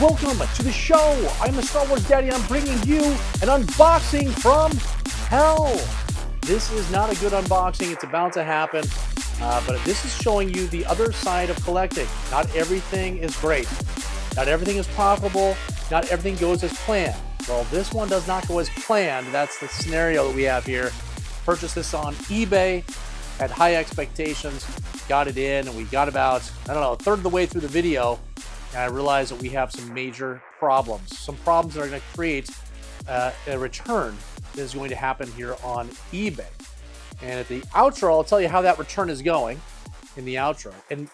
welcome to the show. I'm the Star Wars Daddy and I'm bringing you an unboxing from hell. This is not a good unboxing. It's about to happen, but this is showing you the other side of collecting. Not everything is great. Not everything is profitable. Not everything goes as planned. Well, this one does not go as planned. That's the scenario that we have here. Purchased this on eBay, had high expectations, got it in, and we got about, I don't know, a third of the way through the video, and I realized that we have some major problems. Some problems that are going to create a return that is going to happen here on eBay. And at the outro, I'll tell you how that return is going in the outro. And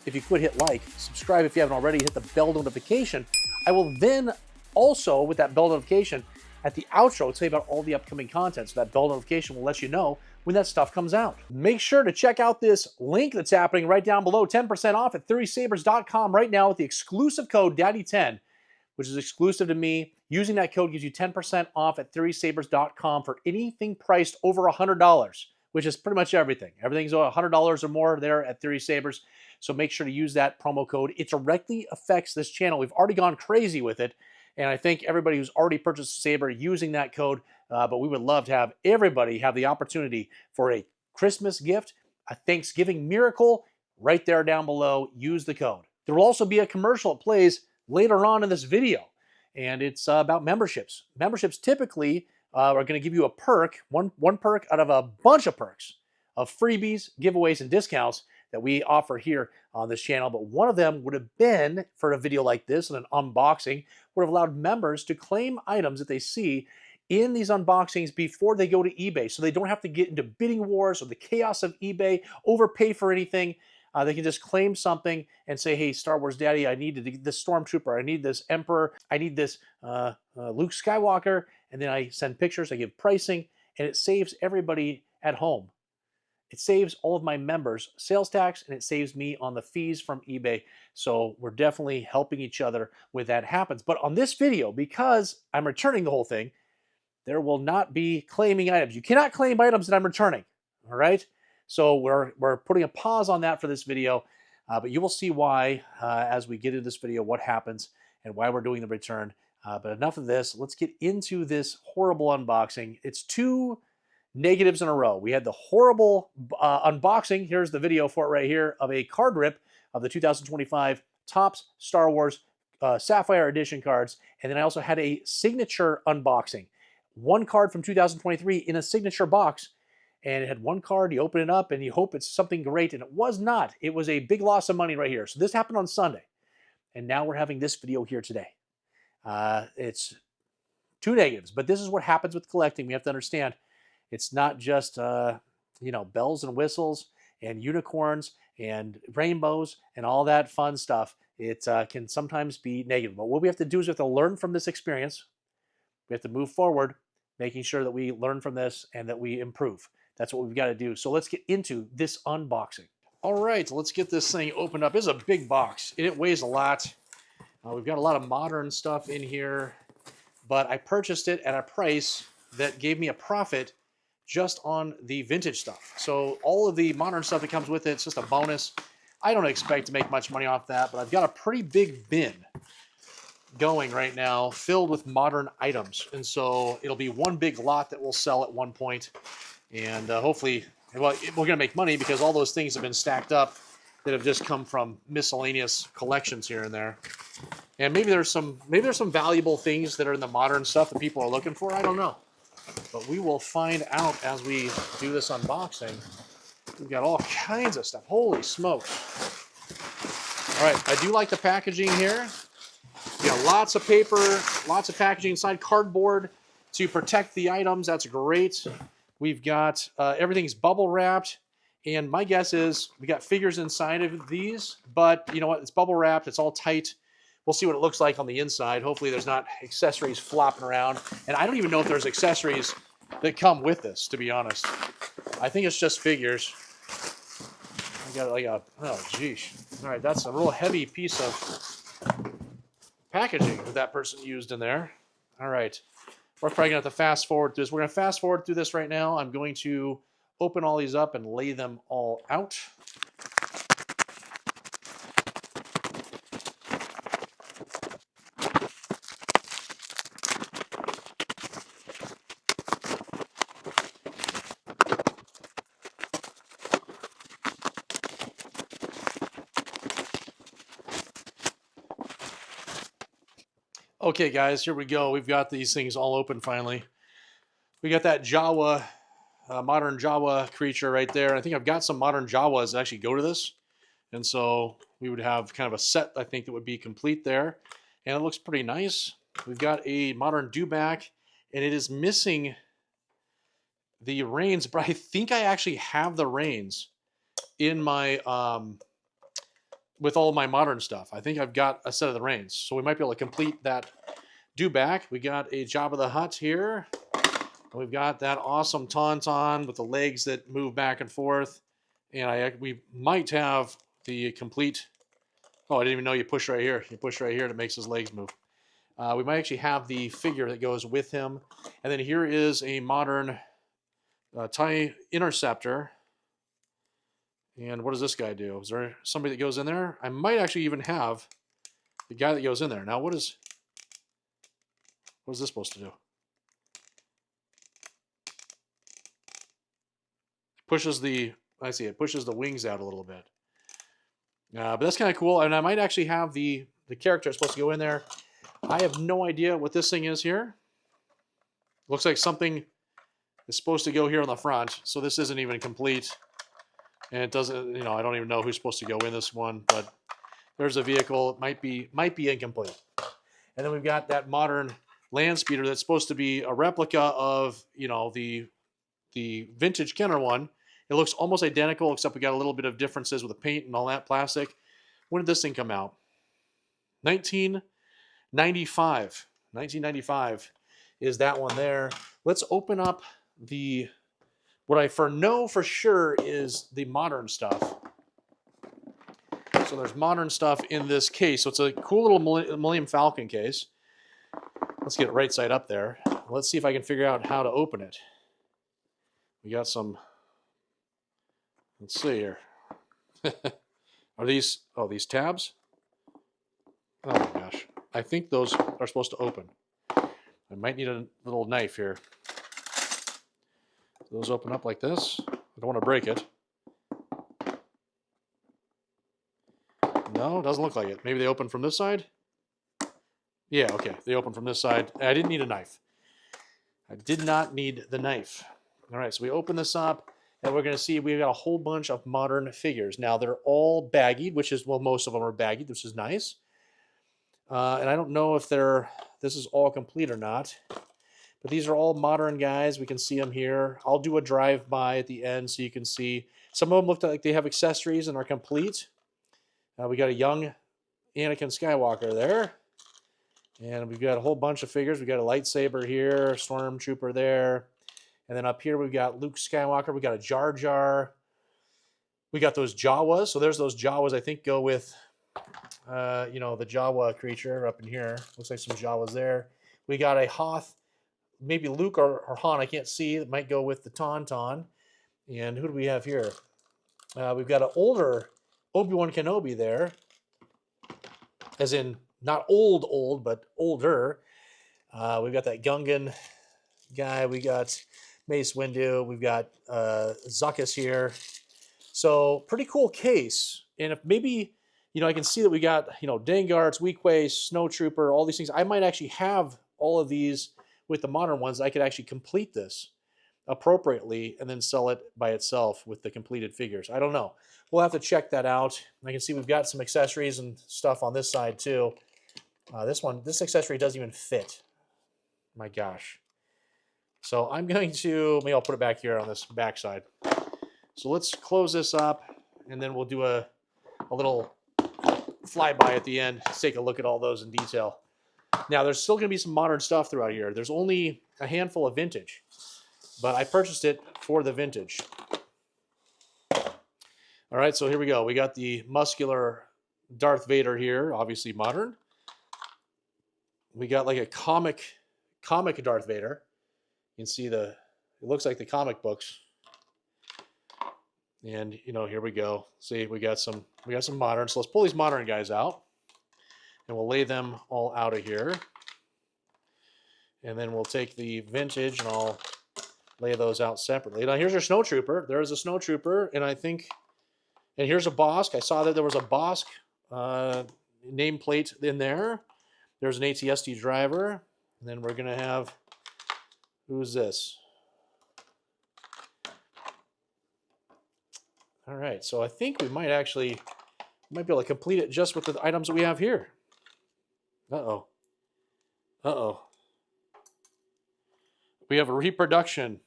if you could hit like, subscribe if you haven't already, hit the bell notification. I will then also, with that bell notification, at the outro, tell you about all the upcoming content. So that bell notification will let you know when that stuff comes out. Make sure to check out this link that's happening right down below. 10% off at theorysabers.com right now with the exclusive code DADDY10, which is exclusive to me. Using that code gives you 10% off at theorysabers.com for anything priced over $100, which is pretty much everything. Everything's $100 or more there at Theory Sabers. So make sure to use that promo code. It directly affects this channel. We've already gone crazy with it. And I thank everybody who's already purchased a Saber using that code. But we would love to have everybody have the opportunity for a Christmas gift, a Thanksgiving miracle, right there down below. Use the code. There will also be a commercial that plays later on in this video. And it's about memberships. Memberships typically are going to give you a perk, one perk out of a bunch of perks of freebies, giveaways, and discounts that we offer here on this channel. But one of them would have been, for a video like this and an unboxing, would have allowed members to claim items that they see in these unboxings before they go to eBay. So they don't have to get into bidding wars or the chaos of eBay, overpay for anything. They can just claim something and say, hey, Star Wars Daddy, I need this Stormtrooper, I need this Emperor, I need this Luke Skywalker. And then I send pictures, I give pricing, and it saves everybody at home. It saves all of my members sales tax, and it saves me on the fees from eBay. So we're definitely helping each other when that happens. But on this video, because I'm returning the whole thing, there will not be claiming items. You cannot claim items that I'm returning, all right? So we're putting a pause on that for this video, but you will see why as we get into this video, what happens and why we're doing the return. But enough of this. Let's get into this horrible unboxing. It's two negatives in a row. We had the horrible unboxing. Here's the video for it right here of a card rip of the 2025 Topps Star Wars Sapphire Edition cards. And then I also had a signature unboxing. One card from 2023 in a signature box. And it had one card, you open it up and you hope it's something great. And it was not. It was a big loss of money right here. So this happened on Sunday. And now we're having this video here today. It's two negatives, but this is what happens with collecting. We have to understand it's not just, bells and whistles and unicorns and rainbows and all that fun stuff. It can sometimes be negative. But what we have to do is we have to learn from this experience. We have to move forward, making sure that we learn from this and that we improve. That's what we've got to do. So let's get into this unboxing. All right, let's get this thing opened up. It's a big box. It weighs a lot. We've got a lot of modern stuff in here, but I purchased it at a price that gave me a profit just on the vintage stuff. So all of the modern stuff that comes with it, it's just a bonus. I don't expect to make much money off that, but I've got a pretty big bin going right now filled with modern items. And so it'll be one big lot that we'll sell at one point. And hopefully, well, we're going to make money because all those things have been stacked up that have just come from miscellaneous collections here and there. And maybe there's some valuable things that are in the modern stuff that people are looking for. I don't know. But we will find out as we do this unboxing. We've got all kinds of stuff. Holy smokes. All right, I do like the packaging here. You got lots of paper, lots of packaging inside, cardboard to protect the items. That's great. We've got everything's bubble wrapped. And my guess is we got figures inside of these, but you know what? It's bubble wrapped. It's all tight. We'll see what it looks like on the inside. Hopefully there's not accessories flopping around. And I don't even know if there's accessories that come with this, to be honest. I think it's just figures. I got like a, oh, geez. All right, that's a real heavy piece of packaging that person used in there. All right. We're probably going to have to fast forward through this. We're going to fast forward through this right now. I'm going to open all these up and lay them all out. Okay, guys, here we go. We've got these things all open finally. We got that Jawa, modern Jawa creature right there. I think I've got some modern Jawas that actually go to this. And so we would have kind of a set, I think, that would be complete there. And it looks pretty nice. We've got a modern Dewback, and it is missing the reins, but I think I actually have the reins in my with all of my modern stuff. I think I've got a set of the reins, so we might be able to complete that Dewback. We got a Jabba the Hutt here. We've got that awesome Tauntaun with the legs that move back and forth, and we might have the complete. Oh, I didn't even know you push right here. You push right here, and it makes his legs move. We might actually have the figure that goes with him, and then here is a modern TIE Interceptor. And what does this guy do? Is there somebody that goes in there? I might actually even have the guy that goes in there. Now, what is this supposed to do? I see it pushes the wings out a little bit. But that's kind of cool. And I might actually have the character that's supposed to go in there. I have no idea what this thing is here. Looks like something is supposed to go here on the front. So this isn't even complete. And it doesn't, I don't even know who's supposed to go in this one, but there's a vehicle. It might be incomplete. And then we've got that modern land speeder that's supposed to be a replica of, the vintage Kenner one. It looks almost identical, except we got a little bit of differences with the paint and all that plastic. When did this thing come out? 1995. 1995 is that one there. Let's open up what I know for sure is the modern stuff. So there's modern stuff in this case. So it's a cool little Millennium Falcon case. Let's get it right side up there. Let's see if I can figure out how to open it. We got some, let's see here. Are these tabs? Oh my gosh. I think those are supposed to open. I might need a little knife here. Those open up like this. I don't want to break it. No, it doesn't look like it. Maybe they open from this side? Yeah, okay. They open from this side. I didn't need a knife. I did not need the knife. All right, so we open this up, and we're going to see we've got a whole bunch of modern figures. Now, they're all baggied, most of them are baggied, which is nice. And I don't know if this is all complete or not. But these are all modern guys. We can see them here. I'll do a drive-by at the end so you can see. Some of them look like they have accessories and are complete. We got a young Anakin Skywalker there. And we've got a whole bunch of figures. We've got a lightsaber here, Stormtrooper there. And then up here we've got Luke Skywalker. We got a Jar Jar. We got those Jawas. So there's those Jawas I think go with, the Jawa creature up in here. Looks like some Jawas there. We got a Hoth. Maybe Luke or Han, I can't see. That might go with the Tauntaun. And who do we have here? We've got an older Obi-Wan Kenobi there. As in, not old, but older. We've got that Gungan guy. We got Mace Windu. We've got Zuckuss here. So, pretty cool case. And if maybe, I can see that we got, Dengarts, Weequay, Snowtrooper, all these things. I might actually have all of these with the modern ones. I could actually complete this appropriately and then sell it by itself with the completed figures. I don't know. We'll have to check that out. I can see we've got some accessories and stuff on this side too. This accessory doesn't even fit. My gosh. So I'm going to, maybe I'll put it back here on this back side. So let's close this up and then we'll do a little flyby at the end to take a look at all those in detail. Now, there's still going to be some modern stuff throughout here. There's only a handful of vintage, but I purchased it for the vintage. All right, so here we go. We got the muscular Darth Vader here, obviously modern. We got like a comic Darth Vader. You can see it looks like the comic books. And, here we go. See, we got some modern. So let's pull these modern guys out. And we'll lay them all out of here. And then we'll take the vintage and I'll lay those out separately. Now here's our Snowtrooper. There's a Snowtrooper, and here's a Bosk. I saw that there was a Bosk nameplate in there. There's an ATSD driver. And then we're going to have, who's this? All right, so I think we might be able to complete it just with the items that we have here. Uh-oh. Uh-oh. We have a reproduction.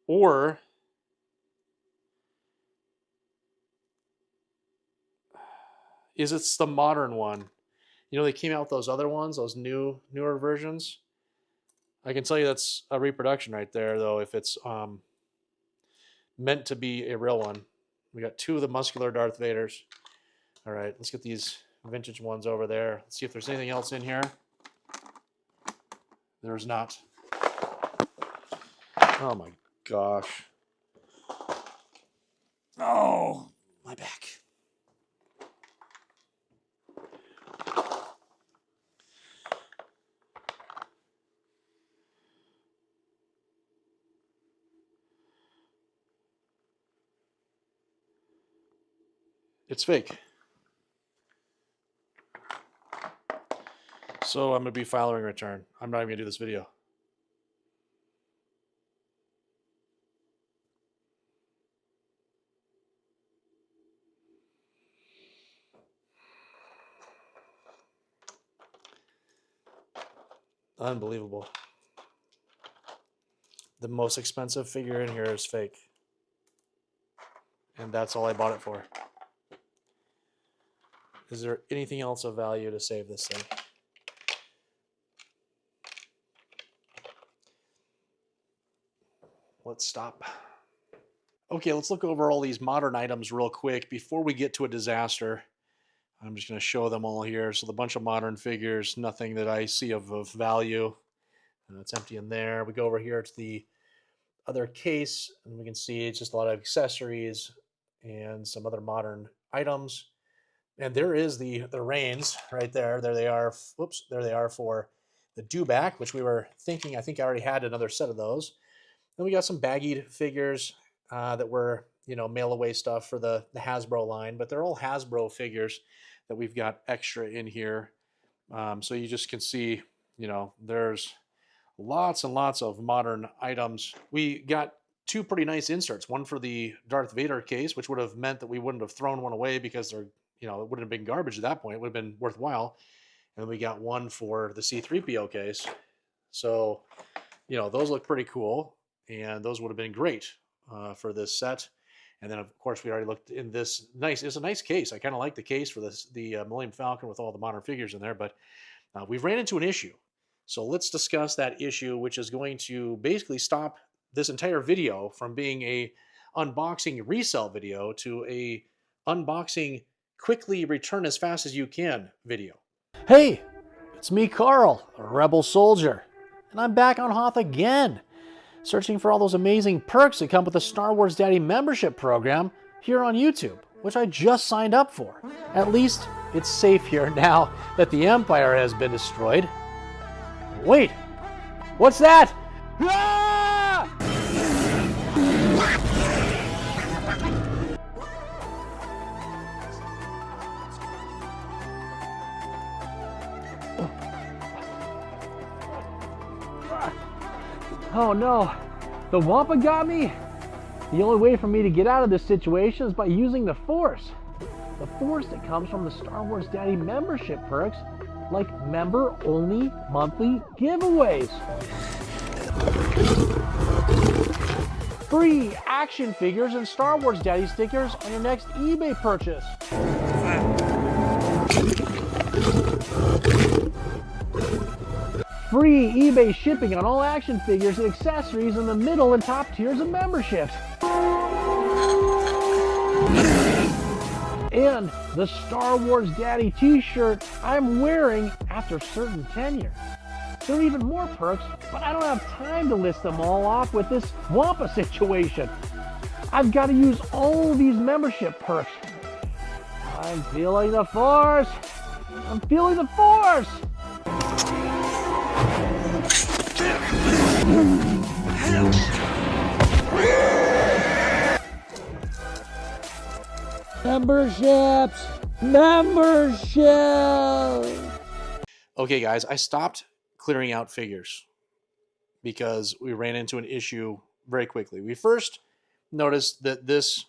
Or is it the modern one? You know, they came out with those other ones, those newer versions. I can tell you that's a reproduction right there, though, if it's meant to be a real one. We got 2 of the muscular Darth Vaders. All right, let's get these vintage ones over there. Let's see if there's anything else in here. There's not. Oh my gosh. Oh, my back. It's fake. So I'm going to be filing a return. I'm not even going to do this video. Unbelievable. The most expensive figure in here is fake. And that's all I bought it for. Is there anything else of value to save this thing? Let's stop. Okay, let's look over all these modern items real quick before we get to a disaster. I'm just going to show them all here. So the bunch of modern figures, nothing that I see of value. It's empty in there. We go over here to the other case, and we can see it's just a lot of accessories and some other modern items. And there is the reins right there. There they are. Whoops, there they are for the dewback, which we were thinking, I think I already had another set of those. Then we got some baggied figures that were, you know, mail away stuff for the Hasbro line, but they're all Hasbro figures that we've got extra in here. So you just can see, you know, there's lots and lots of modern items. We got 2 pretty nice inserts, one for the Darth Vader case, which would have meant that we wouldn't have thrown one away because they're, you know, it wouldn't have been garbage at that point. It would have been worthwhile. And we got one for the C-3PO case. So, you know, those look pretty cool. And those would have been great for this set. And then, of course, we already looked in this nice. It's a nice case. I kind of like the case for this, the Millennium Falcon with all the modern figures in there. But we've ran into an issue. So let's discuss that issue, which is going to basically stop this entire video from being a unboxing resell video to a unboxing quickly return as fast as you can video. Hey, it's me, Carl, a rebel soldier. And I'm back on Hoth again, searching for all those amazing perks that come with the Star Wars Daddy membership program here on YouTube, which I just signed up for. At least it's safe here now that the Empire has been destroyed. Wait, what's that? Ah! Oh no, the Wampa got me? The only way for me to get out of this situation is by using the Force. The Force that comes from the Star Wars Daddy membership perks, like member-only monthly giveaways. Free action figures and Star Wars Daddy stickers on your next eBay purchase. Free eBay shipping on all action figures and accessories in the middle and top tiers of memberships. And the Star Wars Daddy t-shirt I'm wearing after certain tenure. There are even more perks, but I don't have time to list them all off with this Wampa situation. I've got to use all of these membership perks. I'm feeling the Force. I'm feeling the Force. Memberships. Membership! Okay, guys, I stopped clearing out figures because we ran into an issue very quickly. We first noticed that this,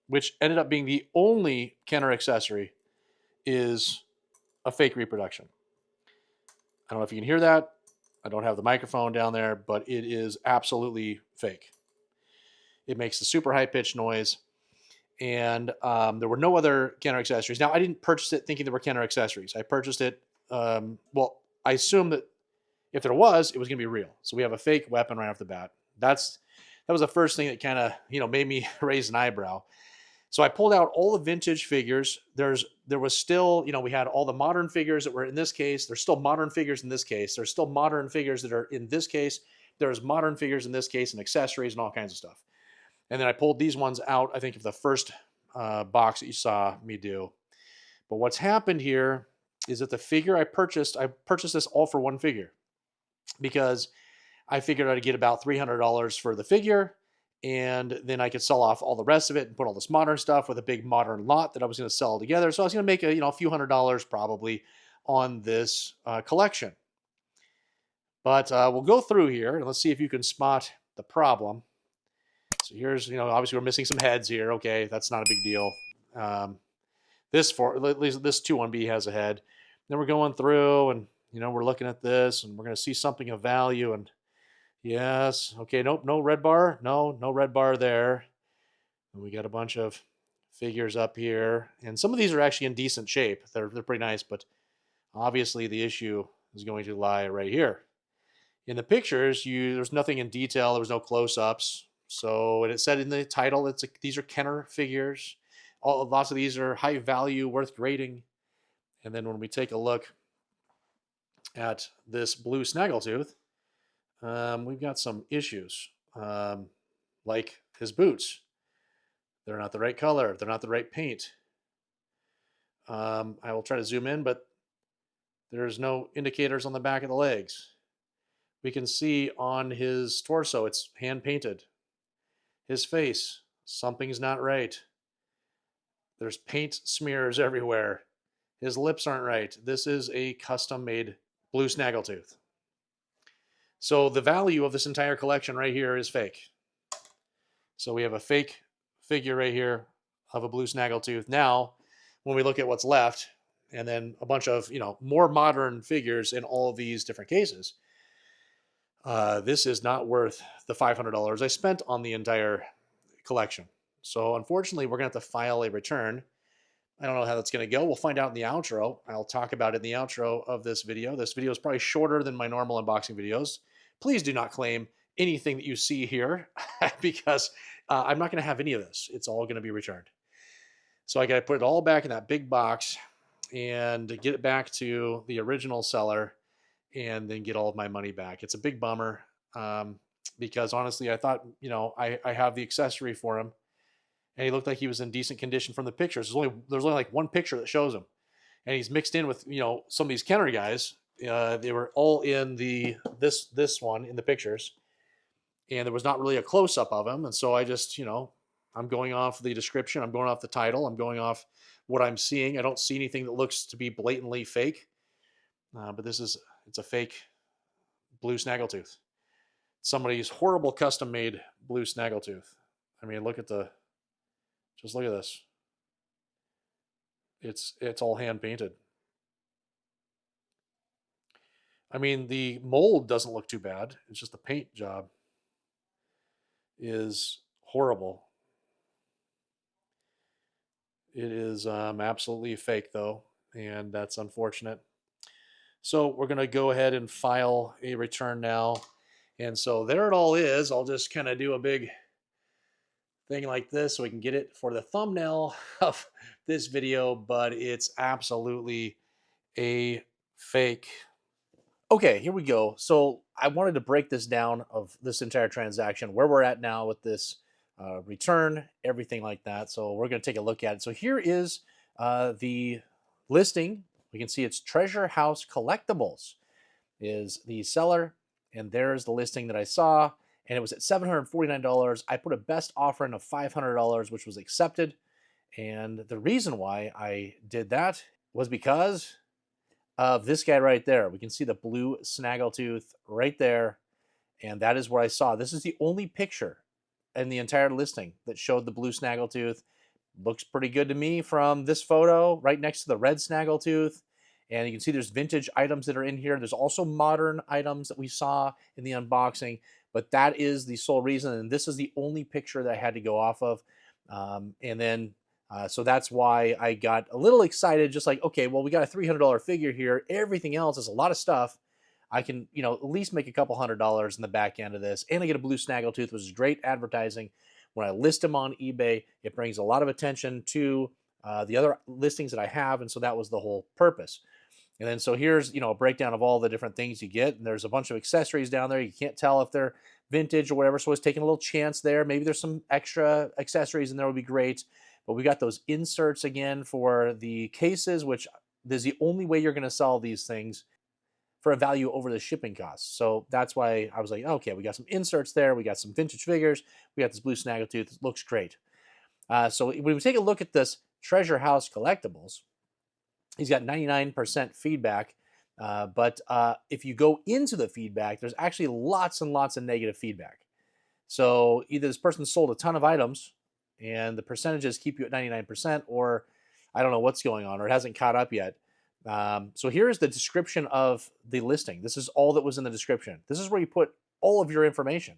which ended up being the only Kenner accessory, is a fake reproduction. I don't know if you can hear that. I don't have the microphone down there, but it is absolutely fake. It makes a super high pitched noise. And there were no other Kenner accessories. Now, I didn't purchase it thinking there were Kenner accessories. I purchased it, well, I assumed that if there was, it was going to be real. So we have a fake weapon right off the bat. That was the first thing that kind of made me raise an eyebrow. So I pulled out all the vintage figures. There was still, we had all the modern figures that were in this case. There's still modern figures in this case. There's still modern figures that are in this case. There's modern figures in this case and accessories and all kinds of stuff. And then I pulled these ones out, I think, of the first box that you saw me do. But what's happened here is that the figure I purchased this all for one figure because I figured I'd get about $300 for the figure, and then I could sell off all the rest of it and put all this modern stuff with a big modern lot that I was going to sell together. So I was going to make a few $100s probably on this collection. But we'll go through here and let's see if you can spot the problem. So here's, obviously we're missing some heads here. Okay, that's not a big deal. This 2-1B has a head. Then we're going through and, we're looking at this and we're going to see something of value. And yes, okay, nope, no red bar. No red bar there. And we got a bunch of figures up here. And some of these are actually in decent shape. They're pretty nice, but obviously the issue is going to lie right here. In the pictures, there's nothing in detail. There was no close-ups. So, and it said in the title, these are Kenner figures. Lots of these are high value, worth grading. And then when we take a look at this Blue Snaggletooth, we've got some issues, like his boots. They're not the right color. They're not the right paint. I will try to zoom in, but there's no indicators on the back of the legs. We can see on his torso, it's hand painted. His face, something's not right. There's paint smears everywhere. His lips aren't right. This is a custom-made Blue Snaggletooth. So the value of this entire collection right here is fake. So we have a fake figure right here of a Blue Snaggletooth. Now, when we look at what's left, and then a bunch of more modern figures in all of these different cases, this is not worth the $500 I spent on the entire collection. So unfortunately, we're going to have to file a return. I don't know how that's going to go. We'll find out in the outro. I'll talk about it in the outro of this video. This video is probably shorter than my normal unboxing videos. Please do not claim anything that you see here because I'm not going to have any of this. It's all going to be returned. So I got to put it all back in that big box and get it back to the original seller and then get all of my money back. It's a big bummer because honestly, I thought, I have the accessory for him and he looked like he was in decent condition from the pictures. There's only like one picture that shows him and he's mixed in with, some of these Kenner guys. They were all in this one in the pictures and there was not really a close up of him. And so I just, I'm going off the description. I'm going off the title. I'm going off what I'm seeing. I don't see anything that looks to be blatantly fake. But it's a fake Blue Snaggletooth. Somebody's horrible custom-made Blue Snaggletooth. I mean, just look at this. It's all hand painted. I mean, the mold doesn't look too bad. It's just the paint job is horrible. It is absolutely fake though, and that's unfortunate. So we're going to go ahead and file a return now. And so there it all is. I'll just kind of do a big thing like this so we can get it for the thumbnail of this video, but it's absolutely a fake. Okay, here we go. So I wanted to break this down of this entire transaction, where we're at now with this return, everything like that. So we're going to take a look at it. So here is the listing. We can see it's Treasure House Collectibles is the seller, and there's the listing that I saw, and it was at $749. I put a best offer in of $500, which was accepted, And the reason why I did that was because of this guy right there. We can see the blue snaggletooth right there. And that is what I saw. This is the only picture in the entire listing that showed the blue snaggletooth. Looks pretty good to me from this photo right next to the red snaggletooth. And you can see there's vintage items that are in here. There's also modern items that we saw in the unboxing, but that is the sole reason. And this is the only picture that I had to go off of. So that's why I got a little excited, just like, okay, well, we got a $300 figure here. Everything else is a lot of stuff. I can, at least make a couple $100 in the back end of this. And I get a blue snaggletooth, which is great advertising. When I list them on eBay, it brings a lot of attention to the other listings that I have. And so that was the whole purpose. And then so here's, a breakdown of all the different things you get. And there's a bunch of accessories down there. You can't tell if they're vintage or whatever. So I was taking a little chance there. Maybe there's some extra accessories in there would be great. But we got those inserts again for the cases, which is the only way you're going to sell these things for a value over the shipping costs. So that's why I was like, okay, we got some inserts there. We got some vintage figures. We got this blue snaggletooth. It looks great. So when we take a look at this Treasure House Collectibles, he's got 99% feedback. But if you go into the feedback, there's actually lots and lots of negative feedback. So either this person sold a ton of items and the percentages keep you at 99%, or I don't know what's going on, or it hasn't caught up yet. So here's the description of the listing. This is all that was in the description. This is where you put all of your information,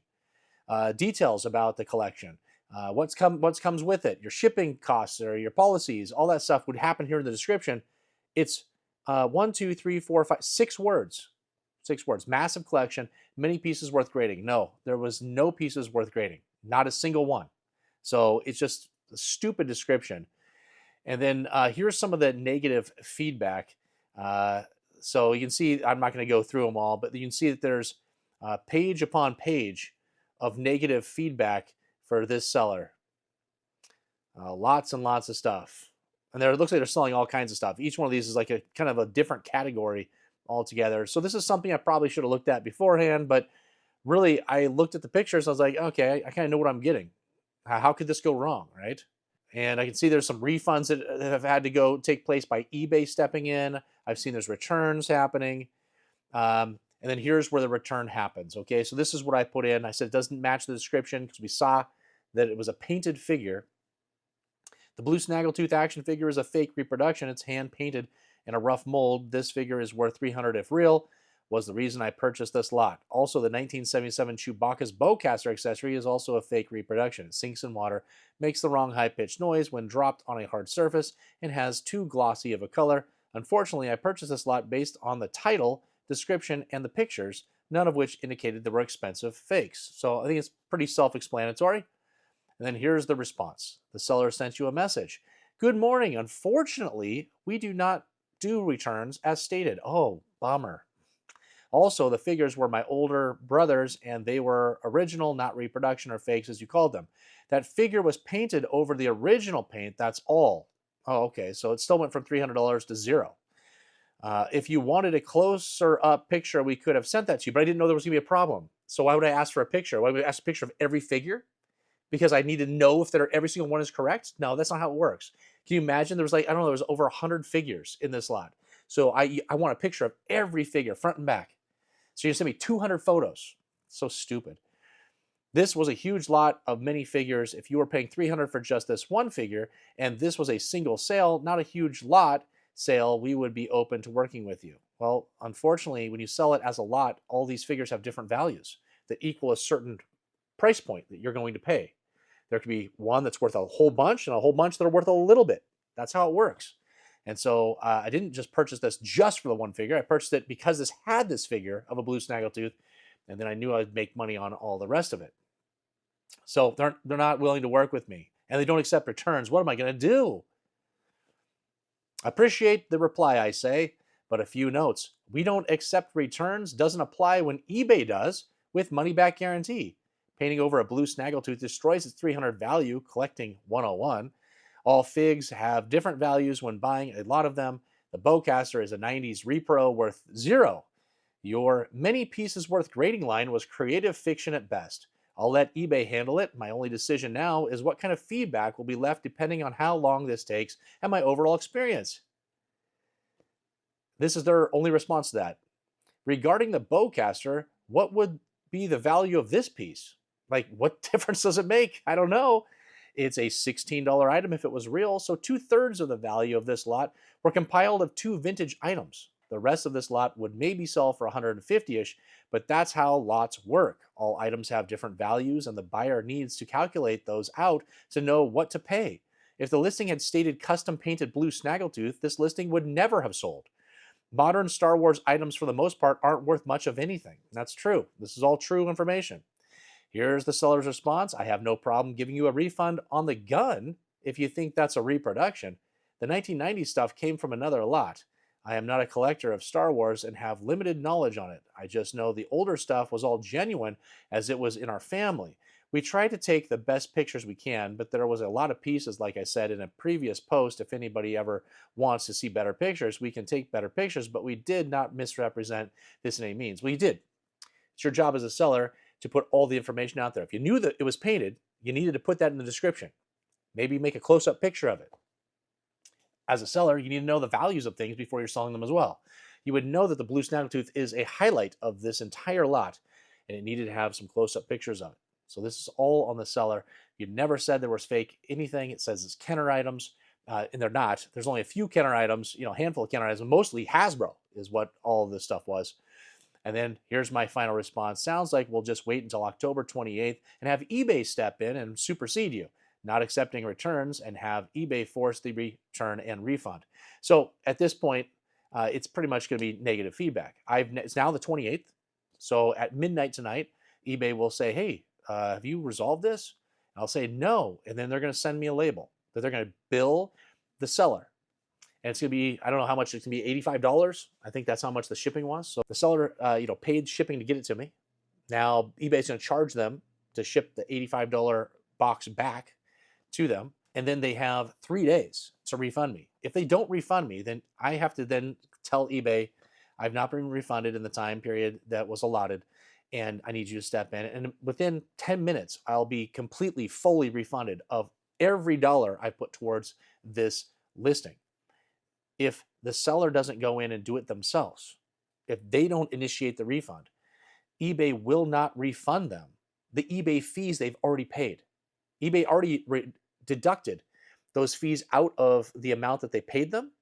details about the collection, what comes with it, your shipping costs or your policies, all that stuff would happen here in the description. It's 1, 2, 3, 4, 5, 6 words. 6 words. Massive collection, many pieces worth grading. No, there was no pieces worth grading. Not a single one. So it's just a stupid description. And then here's some of the negative feedback. So you can see, I'm not going to go through them all, but you can see that there's page upon page of negative feedback for this seller. Lots and lots of stuff. And it looks like they're selling all kinds of stuff. Each one of these is like a kind of a different category altogether. So this is something I probably should have looked at beforehand, but really I looked at the pictures. I was like, okay, I kind of know what I'm getting. How could this go wrong, right? And I can see there's some refunds that have had to take place by eBay stepping in. I've seen there's returns happening. And then here's where the return happens. Okay, so this is what I put in. I said it doesn't match the description because we saw that it was a painted figure. The blue snaggletooth action figure is a fake reproduction. It's hand painted in a rough mold. This figure is worth $300 if real. Was the reason I purchased this lot. Also, the 1977 Chewbacca's bowcaster accessory is also a fake reproduction. It sinks in water, makes the wrong high-pitched noise when dropped on a hard surface, and has too glossy of a color. Unfortunately, I purchased this lot based on the title, description, and the pictures, none of which indicated they were expensive fakes. So I think it's pretty self-explanatory. And then here's the response. The seller sent you a message. Good morning. Unfortunately, we do not do returns as stated. Oh, bummer. Also, the figures were my older brothers, and they were original, not reproduction or fakes, as you called them. That figure was painted over the original paint, that's all. Oh, okay, so it still went from $300 to zero. If you wanted a closer up picture, we could have sent that to you, but I didn't know there was going to be a problem. So why would I ask for a picture? Why would I ask a picture of every figure? Because I need to know if every single one is correct? No, that's not how it works. Can you imagine? There was like, I don't know, there was over 100 figures in this lot. So I want a picture of every figure, front and back. So you sent me 200 photos. So stupid. This was a huge lot of many figures. If you were paying $300 for just this one figure, and this was a single sale, not a huge lot sale, we would be open to working with you. Well, unfortunately, when you sell it as a lot, all these figures have different values that equal a certain price point that you're going to pay. There could be one that's worth a whole bunch and a whole bunch that are worth a little bit. That's how it works. And so I didn't just purchase this just for the one figure. I purchased it because this had this figure of a blue snaggletooth, and then I knew I'd make money on all the rest of it. So they're not willing to work with me, and they don't accept returns. What am I going to do? Appreciate the reply, I say, but a few notes. We don't accept returns doesn't apply when eBay does with money-back guarantee. Painting over a blue snaggletooth destroys its $300 value, collecting 101. All figs have different values when buying a lot of them. The bowcaster is a 90s repro worth 0. Your many pieces worth grading line was creative fiction at best. I'll let eBay handle it. My only decision now is what kind of feedback will be left depending on how long this takes and my overall experience. This is their only response to that. Regarding the bowcaster, what would be the value of this piece? Like, what difference does it make? I don't know. It's a $16 item if it was real, so 2/3 of the value of this lot were compiled of 2 vintage items. The rest of this lot would maybe sell for 150-ish, but that's how lots work. All items have different values, and the buyer needs to calculate those out to know what to pay. If the listing had stated custom painted blue snaggletooth, this listing would never have sold. Modern Star Wars items, for the most part, aren't worth much of anything. That's true. This is all true information. Here's the seller's response. I have no problem giving you a refund on the gun if you think that's a reproduction. The 1990s stuff came from another lot. I am not a collector of Star Wars and have limited knowledge on it. I just know the older stuff was all genuine as it was in our family. We tried to take the best pictures we can, but there was a lot of pieces, like I said in a previous post. If anybody ever wants to see better pictures, we can take better pictures, but we did not misrepresent this in any means. We did. It's your job as a seller to put all the information out there. If you knew that it was painted, you needed to put that in the description. Maybe make a close-up picture of it. As a seller, you need to know the values of things before you're selling them as well. You would know that the Blue Snaggletooth is a highlight of this entire lot, and it needed to have some close-up pictures of it. So this is all on the seller. You never said there was fake anything. It says it's Kenner items, and they're not. There's only a few Kenner items, a handful of Kenner items, mostly Hasbro is what all of this stuff was. And then here's my final response. Sounds like we'll just wait until October 28th and have eBay step in and supersede you, not accepting returns, and have eBay force the return and refund. So at this point, it's pretty much going to be negative feedback. It's now the 28th. So at midnight tonight, eBay will say, hey, have you resolved this? And I'll say no. And then they're going to send me a label that they're going to bill the seller. And it's going to be, I don't know how much, it's going to be $85. I think that's how much the shipping was. So the seller, paid shipping to get it to me. Now eBay's going to charge them to ship the $85 box back to them. And then they have 3 days to refund me. If they don't refund me, then I have to then tell eBay I've not been refunded in the time period that was allotted, and I need you to step in. And within 10 minutes, I'll be completely, fully refunded of every dollar I put towards this listing. If the seller doesn't go in and do it themselves, if they don't initiate the refund, eBay will not refund them the eBay fees they've already paid. eBay already deducted those fees out of the amount that they paid them,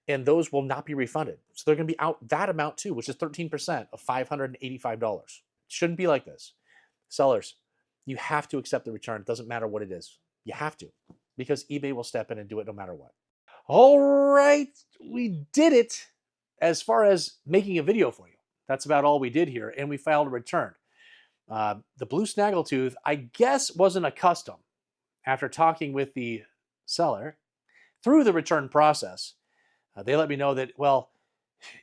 and those will not be refunded. So they're going to be out that amount too, which is 13% of $585. It shouldn't be like this. Sellers, you have to accept the return. It doesn't matter what it is. You have to, because eBay will step in and do it no matter what. All right, we did it as far as making a video for you. That's about all we did here, and we filed a return. The Blue Snaggletooth, I guess, wasn't a custom. After talking with the seller through the return process, they let me know that, well,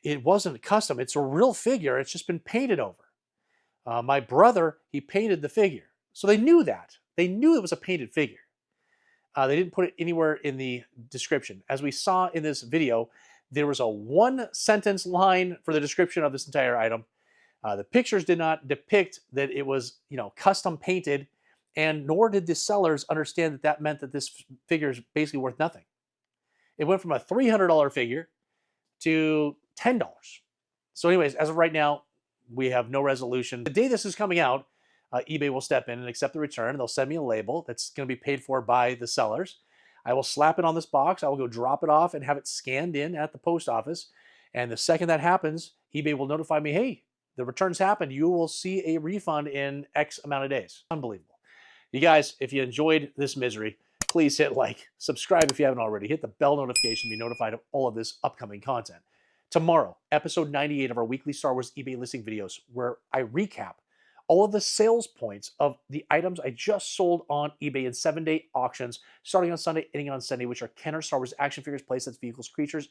it wasn't custom. It's a real figure. It's just been painted over. My brother, he painted the figure. So they knew that. They knew it was a painted figure. They didn't put it anywhere in the description. As we saw in this video, there was a 1-sentence line for the description of this entire item. The pictures did not depict that it was, custom painted, and nor did the sellers understand that that meant that this figure is basically worth nothing. It went from a $300 figure to $10. So anyways, as of right now, we have no resolution. The day this is coming out, eBay will step in and accept the return. They'll send me a label that's going to be paid for by the sellers. I will slap it on this box. I will go drop it off and have it scanned in at the post office. And the second that happens, eBay will notify me, hey, the return's happened. You will see a refund in X amount of days. Unbelievable. You guys, if you enjoyed this misery, please hit like, subscribe if you haven't already, hit the bell notification to be notified of all of this upcoming content. Tomorrow, episode 98 of our weekly Star Wars eBay listing videos, where I recap all of the sales points of the items I just sold on eBay in 7-day auctions, starting on Sunday, ending on Sunday, which are Kenner Star Wars action figures, playsets, vehicles, creatures,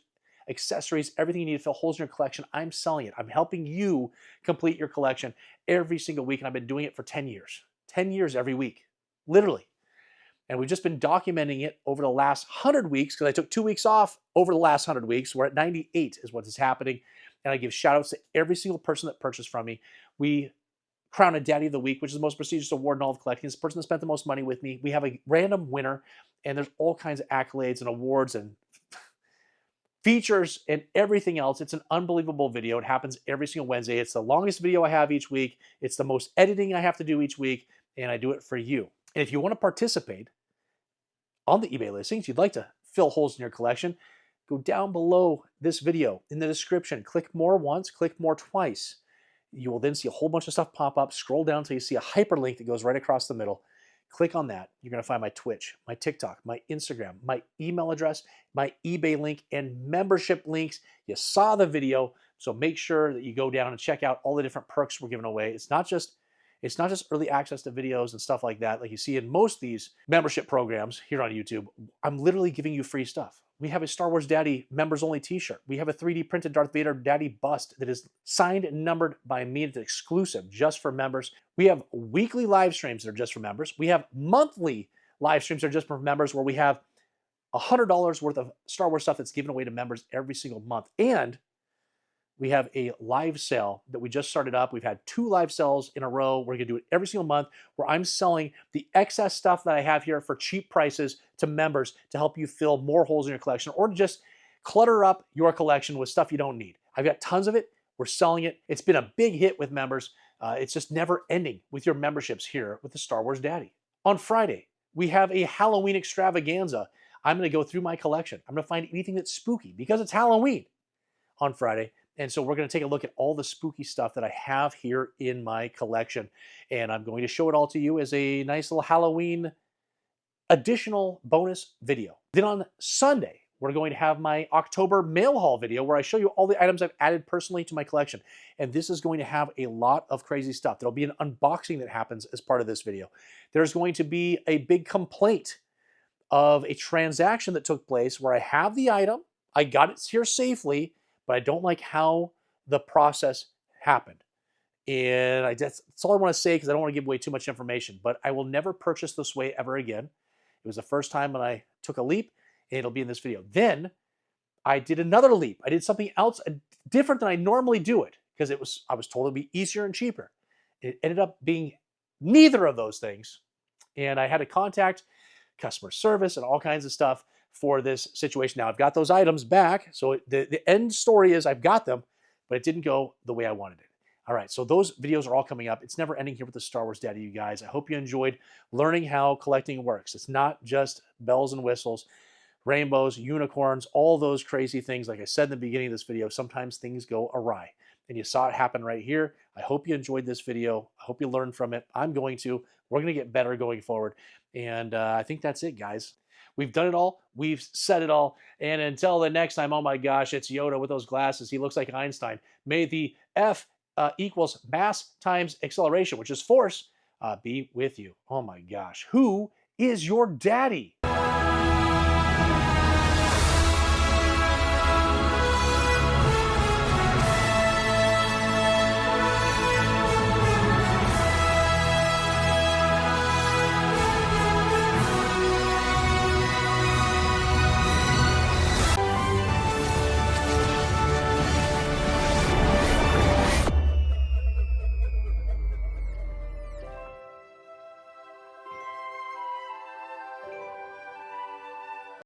accessories, everything you need to fill holes in your collection. I'm selling it. I'm helping you complete your collection every single week, and I've been doing it for 10 years. 10 years every week, literally. And we've just been documenting it over the last 100 weeks, because I took 2 weeks off over the last 100 weeks. We're at 98 is what is happening. And I give shout outs to every single person that purchased from me. We crown a Daddy of the Week, which is the most prestigious award in all of collecting. It's the person that spent the most money with me. We have a random winner, and there's all kinds of accolades and awards and features and everything else. It's an unbelievable video. It happens every single Wednesday. It's the longest video I have each week. It's the most editing I have to do each week, and I do it for you. And if you want to participate on the eBay listings, you'd like to fill holes in your collection, go down below this video in the description. Click more once, click more twice. You will then see a whole bunch of stuff pop up. Scroll down until you see a hyperlink that goes right across the middle. Click on that. You're going to find my Twitch, my TikTok, my Instagram, my email address, my eBay link, and membership links. You saw the video, so make sure that you go down and check out all the different perks we're giving away. It's not just early access to videos and stuff like that, like you see in most of these membership programs here on YouTube. I'm literally giving you free stuff. We have a Star Wars Daddy members only t-shirt. We have a 3D printed Darth Vader Daddy bust that is signed and numbered by me. It's exclusive just for members. We have weekly live streams that are just for members. We have monthly live streams that are just for members, where we have $100 worth of Star Wars stuff that's given away to members every single month. And we have a live sale that we just started up. We've had 2 live sales in a row. We're gonna do it every single month, where I'm selling the excess stuff that I have here for cheap prices to members to help you fill more holes in your collection, or just clutter up your collection with stuff you don't need. I've got tons of it. We're selling it. It's been a big hit with members. It's just never ending with your memberships here with the Star Wars Daddy. On Friday, we have a Halloween extravaganza. I'm gonna go through my collection. I'm gonna find anything that's spooky because it's Halloween on Friday. And so we're going to take a look at all the spooky stuff that I have here in my collection. And I'm going to show it all to you as a nice little Halloween additional bonus video. Then on Sunday, we're going to have my October mail haul video, where I show you all the items I've added personally to my collection. And this is going to have a lot of crazy stuff. There'll be an unboxing that happens as part of this video. There's going to be a big complaint of a transaction that took place where I have the item, I got it here safely, but I don't like how the process happened. And that's all I want to say, because I don't want to give away too much information. But I will never purchase this way ever again. It was the first time when I took a leap, and it'll be in this video. Then I did another leap. I did something else different than I normally do it, because I was told it'd be easier and cheaper. It ended up being neither of those things. And I had to contact customer service and all kinds of stuff for this situation. Now I've got those items back. So the end story is I've got them, but it didn't go the way I wanted it. All right, so those videos are all coming up. It's never ending here with the Star Wars Daddy, you guys. I hope you enjoyed learning how collecting works. It's not just bells and whistles, rainbows, unicorns, all those crazy things. Like I said in the beginning of this video, sometimes things go awry. And you saw it happen right here. I hope you enjoyed this video. I hope you learned from it. I'm going to. We're going to get better going forward. And I think that's it, guys. We've done it all. We've said it all. And until the next time, oh my gosh, it's Yoda with those glasses. He looks like Einstein. May the F equals mass times acceleration, which is force, be with you. Oh my gosh. Who is your daddy?